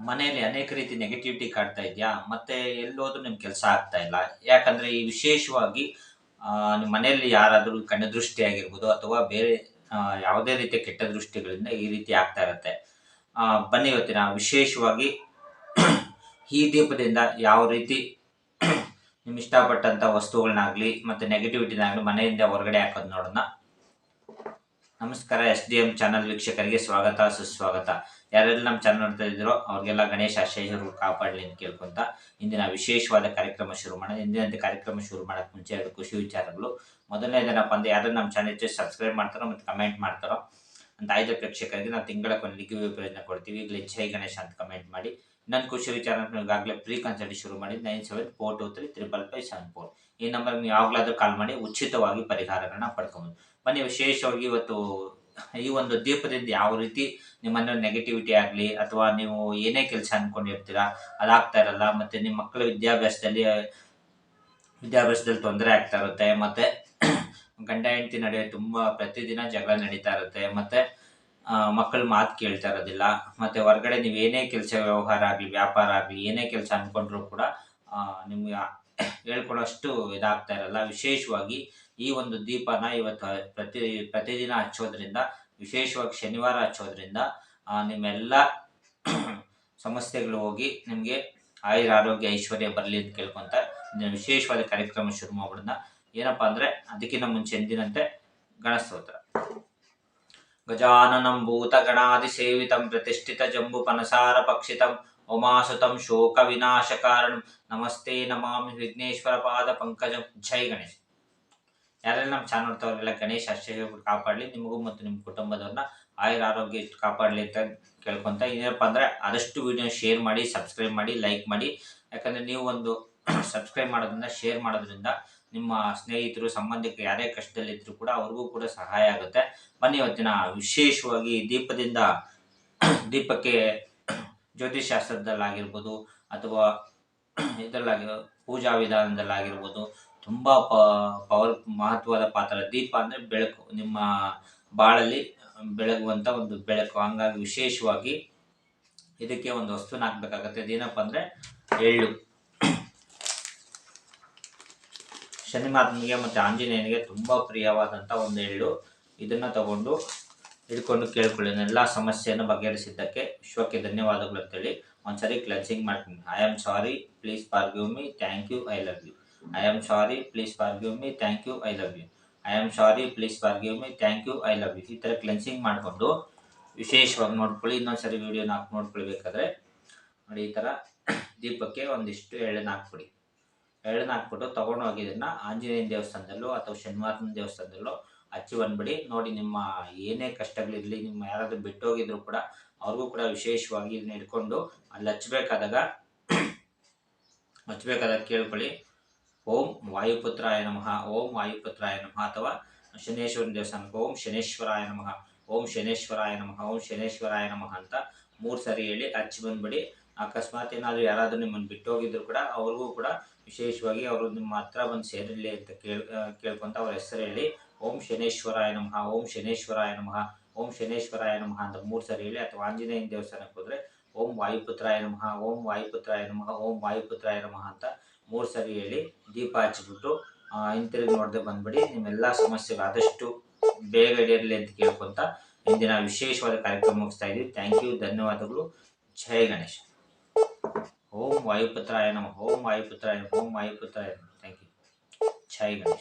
ಮನೆಯಲ್ಲಿ ಅನೇಕ ರೀತಿ ನೆಗೆಟಿವಿಟಿ ಕಾಡ್ತಾ ಇದೆಯಾ? ಮತ್ತೆ ಎಲ್ಲೋದ್ರೂ ನಿಮ್ ಕೆಲಸ ಆಗ್ತಾ ಇಲ್ಲ. ಯಾಕಂದ್ರೆ ಈ ವಿಶೇಷವಾಗಿ ನಿಮ್ಮ ಮನೆಯಲ್ಲಿ ಯಾರಾದರೂ ಕಣ್ಣು ದೃಷ್ಟಿ ಆಗಿರ್ಬೋದು ಅಥವಾ ಬೇರೆ ಯಾವುದೇ ರೀತಿಯ ಕೆಟ್ಟ ದೃಷ್ಟಿಗಳಿಂದ ಈ ರೀತಿ ಆಗ್ತಾ ಇರುತ್ತೆ. ಬನ್ನಿ ಇವತ್ತಿನ ವಿಶೇಷವಾಗಿ ಈ ದೀಪದಿಂದ ಯಾವ ರೀತಿ ನಿಮ್ ಇಷ್ಟಪಟ್ಟಂತ ವಸ್ತುಗಳನ್ನಾಗ್ಲಿ ಮತ್ತೆ ನೆಗೆಟಿವಿಟಿನಾಗ್ಲಿ ಮನೆಯಿಂದ ಹೊರಗಡೆ ಹಾಕೋದು ನೋಡೋಣ. ನಮಸ್ಕಾರ, SDM ಚಾನಲ್ ವೀಕ್ಷಕರಿಗೆ ಸ್ವಾಗತ ಸುಸ್ವಾಗತ. ಯಾರೆಲ್ಲ ನಮ್ಮ ಚಾನಲ್ ನೋಡ್ತಾ ಇದ್ದೀರೋ ಅವ್ರಿಗೆಲ್ಲ ಗಣೇಶ ಆಶೀರ್ವಾದ ಕಾಪಾಡಲಿ ಅಂತ ಕೇಳ್ಕೊಂತ ಇಂದಿನ ವಿಶೇಷವಾದ ಕಾರ್ಯಕ್ರಮ ಶುರು ಮಾಡೋಣ. ಇಂದಿನಂತೆ ಕಾರ್ಯಕ್ರಮ ಶುರು ಮಾಡೋಕ್ಕೆ ಮುಂಚೆ ಎರಡು ಖುಷಿ ವಿಚಾರಗಳು. ಮೊದಲನೇದೇನಪ್ಪ ಅಂದ್ರೆ ಯಾರು ನಮ್ಮ ಚಾನಲ್ ಸಬ್ಸ್ಕ್ರೈಬ್ ಮಾಡ್ತಾರೋ ಮತ್ತು ಕಮೆಂಟ್ ಮಾಡ್ತಾರೋ ಅಂತ ಆಯ್ದ ಪ್ರೇಕ್ಷಕರಿಗೆ ನಾವು ತಿಂಗಳ ಕೊನೆಗೆ ಗಿವ್ ಪ್ರಯತ್ನ ಕೊಡ್ತೀವಿ. ಈಗಲೇ ಜೈ ಗಣೇಶ ಅಂತ ಕಮೆಂಟ್ ಮಾಡಿ. ಇನ್ನೊಂದು ಖುಷಿ ವಿಚಾರ, ಈಗಾಗಲೇ ಪ್ರೀ ಕನ್ಸಲ್ಟ್ ಶುರು ಮಾಡಿ 9742235574 ಈ ನಂಬರ್ ನೀವು ಯಾವಾಗಲಾದ್ರೂ ಕಾಲ್ ಮಾಡಿ ಉಚಿತವಾಗಿ ಪರಿಹಾರಗಳನ್ನ ಪಡ್ಕೊಬೋದು. ಬನ್ನಿ ವಿಶೇಷವಾಗಿ ಇವತ್ತು ಈ ಒಂದು ದೀಪದಿಂದ ಯಾವ ರೀತಿ ನಿಮ್ಮನ್ನ ನೆಗೆಟಿವಿಟಿ ಆಗಲಿ ಅಥವಾ ನೀವು ಏನೇ ಕೆಲಸ ಅನ್ಕೊಂಡಿರ್ತೀರಾ ಅದಾಗ್ತಾ ಇರಲ್ಲ, ಮತ್ತೆ ನಿಮ್ಮ ಮಕ್ಕಳ ವಿದ್ಯಾಭ್ಯಾಸದಲ್ಲಿ ತೊಂದರೆ ಆಗ್ತಾ ಇರುತ್ತೆ, ಮತ್ತೆ ಗಂಡ ಹೆಂಡತಿ ನಡುವೆ ತುಂಬಾ ಪ್ರತಿದಿನ ಜಗಳ ನಡೀತಾ ಇರುತ್ತೆ, ಮತ್ತೆ ಮಕ್ಕಳು ಮಾತು ಕೇಳ್ತಾ ಇರೋದಿಲ್ಲ, ಮತ್ತೆ ಹೊರಗಡೆ ನೀವು ಏನೇ ಕೆಲಸ ವ್ಯವಹಾರ ಆಗಲಿ ವ್ಯಾಪಾರ ಆಗಲಿ ಏನೇ ಕೆಲಸ ಅನ್ಕೊಂಡ್ರು ಕೂಡ ನಿಮ್ಗೆ ಹೇಳ್ಕೊಳ್ಳೋಷ್ಟು ಇದಾಗ್ತಾ ಇರಲ್ಲ. ವಿಶೇಷವಾಗಿ ಈ ಒಂದು ದೀಪನ ಇವತ್ತು ಪ್ರತಿದಿನ ಹಚ್ಚೋದ್ರಿಂದ, ವಿಶೇಷವಾಗಿ ಶನಿವಾರ ಹಚ್ಚೋದ್ರಿಂದ ನಿಮ್ಮೆಲ್ಲ ಸಮಸ್ಯೆಗಳು ಹೋಗಿ ನಿಮಗೆ ಆರೋಗ್ಯ ಐಶ್ವರ್ಯ ಬರಲಿ ಅಂತ ಕೇಳ್ಕೊಂತ ವಿಶೇಷವಾದ ಕಾರ್ಯಕ್ರಮ ಶುರು ಮಾಡ್ಬಿಡೋಣ. ಏನಪ್ಪಾ ಅಂದ್ರೆ ಅದಕ್ಕಿಂತ ಮುಂಚೆ ಎಂದಿನಂತೆ ಗಣಸ್ತೋತ್ರ. ಗಜಾನನಂ ಭೂತ ಗಣಾದಿ ಸೇವಿತಂ ಪ್ರತಿಷ್ಠಿತ ಜಂಬು ಪನಸಾರ ಪಕ್ಷಿತಂ ಉಮಾಸುತಂ ಶೋಕ ವಿನಾಶ ಕಾರಣಂ ನಮಸ್ತೆ ನಮಾಮಿ ವಿಘ್ನೇಶ್ವರ ಪಾದ ಪಂಕಜಂ. ಜೈ ಗಣೇಶ್. ಯಾರೆಲ್ಲ ನಮ್ಮ ಚಾನಲ್ ನೋಡ್ತಾವ್ರೆಲ್ಲ ಗಣೇಶ ಆಶೀರ್ವಾದ ಕಾಪಾಡಲಿ, ನಿಮಗೂ ಮತ್ತು ನಿಮ್ಮ ಕುಟುಂಬದವ್ರನ್ನ ಆರೋಗ್ಯ ಇಷ್ಟು ಕಾಪಾಡಲಿ ಅಂತ ಕೇಳ್ಕೊಂತ ಏನಪ್ಪ ಅಂದ್ರೆ ಆದಷ್ಟು ವಿಡಿಯೋ ಶೇರ್ ಮಾಡಿ, ಸಬ್ಸ್ಕ್ರೈಬ್ ಮಾಡಿ, ಲೈಕ್ ಮಾಡಿ. ಯಾಕಂದ್ರೆ ನೀವು ಒಂದು ಸಬ್ಸ್ಕ್ರೈಬ್ ಮಾಡೋದ್ರಿಂದ, ಶೇರ್ ಮಾಡೋದ್ರಿಂದ ನಿಮ್ಮ ಸ್ನೇಹಿತರು ಸಂಬಂಧಿಕರು ಯಾರೇ ಕಷ್ಟದಲ್ಲಿದ್ರು ಕೂಡ ಅವ್ರಿಗೂ ಕೂಡ ಸಹಾಯ ಆಗುತ್ತೆ. ಬನ್ನಿ ಇವತ್ತಿನ ವಿಶೇಷವಾಗಿ ದೀಪಕ್ಕೆ ಜ್ಯೋತಿಷ್ ಶಾಸ್ತ್ರದಲ್ಲಾಗಿರ್ಬೋದು ಅಥವಾ ಇದರಲ್ಲಾಗಿ ಪೂಜಾ ವಿಧಾನದಲ್ಲಾಗಿರ್ಬೋದು ತುಂಬಾ ಮಹತ್ವದ ಪಾತ್ರ. ದೀಪ ಅಂದ್ರೆ ಬೆಳಕು, ನಿಮ್ಮ ಬಾಳಲ್ಲಿ ಬೆಳಗುವಂತ ಒಂದು ಬೆಳಕು. ಹಂಗಾಗಿ ವಿಶೇಷವಾಗಿ ಇದಕ್ಕೆ ಒಂದು ವಸ್ತುನ ಹಾಕ್ಬೇಕಾಗತ್ತೆ. ಇದೇನಪ್ಪ ಅಂದ್ರೆ ಎಳ್ಳು. ಶನಿ ಮಹಾತ್ಮನಿಗೆ ಮತ್ತೆ ಆಂಜನೇಯನಿಗೆ ತುಂಬಾ ಪ್ರಿಯವಾದಂತ ಒಂದು ಎಳ್ಳು. ಇದನ್ನ ತಗೊಂಡು ಹಿಡ್ಕೊಂಡು ಕೇಳ್ಕೊಳ್ಳಿ. ಎಲ್ಲ ಸಮಸ್ಯೆಯನ್ನು ಬಗೆಹರಿಸಿದ್ದಕ್ಕೆ ವಿಶ್ವಕ್ಕೆ ಧನ್ಯವಾದಗಳು ಅಂತೇಳಿ ಒಂದ್ಸರಿ ಕ್ಲೆನ್ಸಿಂಗ್ ಮಾಡ್ತೀನಿ. I am sorry, please forgive me, thank you, I love you. I am sorry, please forgive me, thank you, I love you. I am sorry, please forgive me, thank you, I love you. ಈ ಥರ cleansing ಮಾಡಿಕೊಂಡು ವಿಶೇಷವಾಗಿ ನೋಡ್ಕೊಳ್ಳಿ. ಇನ್ನೊಂದ್ಸರಿ ವಿಡಿಯೋನ ನೋಡ್ಕೊಳ್ಬೇಕಾದ್ರೆ ನೋಡಿ, ಈ ಥರ ದೀಪಕ್ಕೆ ಒಂದಿಷ್ಟು ಎಳ್ಳನ್ನ ಹಾಕ್ಬಿಡಿ. ಎಳ್ಳನ್ನ ಹಾಕ್ಬಿಟ್ಟು ತಗೊಂಡೋಗಿ ಇದನ್ನ ಆಂಜನೇಯನ ದೇವಸ್ಥಾನದಲ್ಲೋ ಅಥವಾ ಶನಿವಾರನ ದೇವಸ್ಥಾನದಲ್ಲೋ ಹಚ್ಚಿ ಬಂದ್ಬಿಡಿ. ನೋಡಿ, ನಿಮ್ಮ ಏನೇ ಕಷ್ಟಗಳಿರಲಿ, ನಿಮ್ಮ ಯಾರಾದರೂ ಬಿಟ್ಟೋಗಿದ್ರು ಕೂಡ ಅವ್ರಿಗೂ ಕೂಡ ವಿಶೇಷವಾಗಿ ಇದನ್ನ ಹಿಡ್ಕೊಂಡು ಅಲ್ಲಿ ಹಚ್ಬೇಕಾದಾಗ ಕೇಳ್ಕೊಳ್ಳಿ, ಓಂ ವಾಯುಪುತ್ರಾಯ ನಮಃ, ಓಂ ವಾಯುಪುತ್ರಾಯ ನಮಃ. ಅಥವಾ ಶನೇಶ್ವರನ ದೇವಸ್ಥಾನಕ್ಕೆ ಓಂ ಶನೇಶ್ವರಾಯ ನಮಃ, ಓಂ ಶನೇಶ್ವರಾಯ ನಮಃ, ಓಂ ಶನೇಶ್ವರಾಯ ನಮಃ ಅಂತ 3 ಸರಿ ಹೇಳಿ ಹಚ್ಚಿ ಬಂದ್ಬಿಡಿ. ಅಕಸ್ಮಾತ್ ಏನಾದರೂ ಯಾರಾದರೂ ನಿಮ್ಮನ್ನು ಬಿಟ್ಟೋಗಿದ್ರು ಕೂಡ ಅವ್ರಿಗೂ ಕೂಡ ವಿಶೇಷವಾಗಿ ಅವರು ನಿಮ್ಮ ಹತ್ರ ಬಂದು ಸೇರಿರಲಿ ಅಂತ ಕೇಳ್ಕೊಂತ ಅವ್ರ ಹೆಸರು ಹೇಳಿ ಓಂ ಶನೇಶ್ವರಾಯ ನಮಃ, ಓಂ ಶನೇಶ್ವರಾಯ ನಮಃ, ಓಂ ಶನೇಶ್ವರಾಯ ನಮಃ ಅಂತ 3 ಸರಿ ಹೇಳಿ. ಅಥವಾ ಆಂಜನೇಯನ ದೇವಸ್ಥಾನಕ್ಕೆ ಹೋದ್ರೆ ಓಂ ವಾಯುಪುತ್ರಾಯ ನಮಃ, ಓಂ ವಾಯುಪುತ್ರಾಯ ನಮಃ, ಓಂ ವಾಯುಪುತ್ರಾಯ ನಮಃ ಅಂತ 3 ಸರಿ ಹೇಳಿ ದೀಪ ಹಚ್ಚಿಬಿಟ್ಟು ಹಿಂತಿರುಗಿ ನೋಡದೆ ಬಂದ್ಬಿಡಿ. ನಿಮ್ಮೆಲ್ಲ ಸಮಸ್ಯೆಗಳು ಆದಷ್ಟು ಬೇಗ ಇರಲಿ ಅಂತ ಕೇಳ್ಕೊಂತ ಇಂದಿನ ವಿಶೇಷವಾದ ಕಾರ್ಯಕ್ರಮ ಮುಗಿಸ್ತಾ ಇದ್ದೀವಿ. ಥ್ಯಾಂಕ್ ಯು, ಧನ್ಯವಾದಗಳು. ಜೈ ಗಣೇಶ. ಓಂ ವಾಯುಪುತ್ರಾಯ ನಮಃ, ಓಂ ವಾಯುಪುತ್ರಾಯ ನಮಃ, ಓಂ ವಾಯುಪುತ್ರಾಯ ನಮಃ. Thank you. ಜೈ ಗಣೇಶ.